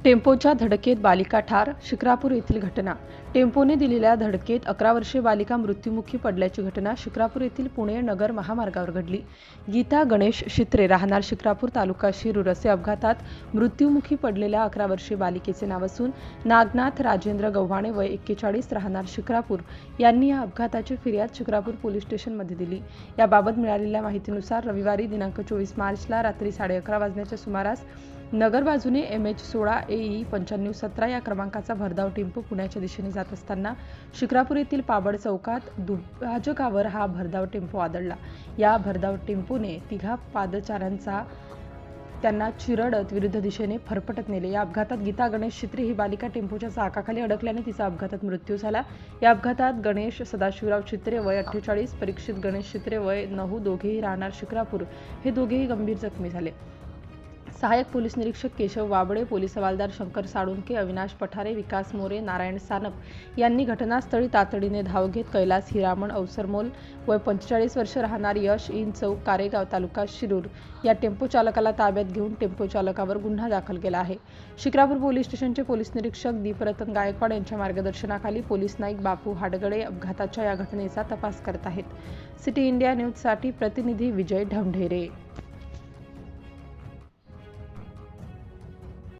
टेम्पोच्या धडकेत बालिका ठार, शिक्रापूर येथील घटना. टेम्पोने दिलेल्या धडकेत 11 वर्षीय बालिका मृत्युमुखी पडल्याची घटना शिक्रापूर येथील पुणे नगर महामार्गावर घडली. गीता गणेश शित्रे राहणार शिक्रापूर तालुका शिरूर असे अपघातात मृत्युमुखी पडलेल्या 11 वर्षीय बालिकेचे नाव असून नागनाथ राजेंद्र गव्हाणे वय 41 राहणार शिक्रापूर यांनी या अपघाताची फिर्याद शिक्रापूर पोलीस स्टेशनमध्ये दिली. याबाबत मिळालेल्या माहितीनुसार रविवारी दिनांक 24 मार्चला रात्री 11:30 वाजण्याच्या सुमारास नगर बाजूने MH16 AE 9517 या क्रमांकाचा भरधाव टेम्पो पुण्याच्या दिशेने जात असताना शिक्रापूर येथील पाबड चौकात दुभाजकावर हा भरधाव टेम्पो आदळला. या भरधाव टेम्पोने तिघा पादचाऱ्यांचा त्यांना चिरडत विरुद्ध दिशेने फरफटत नेले. या अपघातात गीता गणेश शित्रे ही बालिका टेम्पोच्या चाकाखाली अडकल्याने तिचा अपघातात मृत्यू झाला. या अपघातात गणेश सदाशिवराव शित्रे वय 48, परीक्षित गणेश शित्रे वय 9 दोघेही राहणार शिक्रापूर हे दोघेही गंभीर जखमी झाले. सहाय्यक पोलीस निरीक्षक केशव वाबडे, पोलीस हवालदार शंकर साळुंके, अविनाश पठारे, विकास मोरे, नारायण सानप यांनी घटनास्थळी तातडीने धाव घेत कैलास हिरामण अवसरमोल वय 45 वर्ष राहणार यश इन चौक कारेगाव तालुका शिरूर या टेम्पो चालकाला ताब्यात घेऊन टेम्पो चालकावर गुन्हा दाखल केला आहे. शिक्रापूर पोलीस स्टेशनचे पोलीस निरीक्षक दीपरतन गायकवाड यांच्या मार्गदर्शनाखाली पोलीस नाईक बापू हाडगडे अपघाताच्या या घटनेचा तपास करत आहेत. सिटी इंडिया न्यूजसाठी प्रतिनिधी विजय ढमढेरे.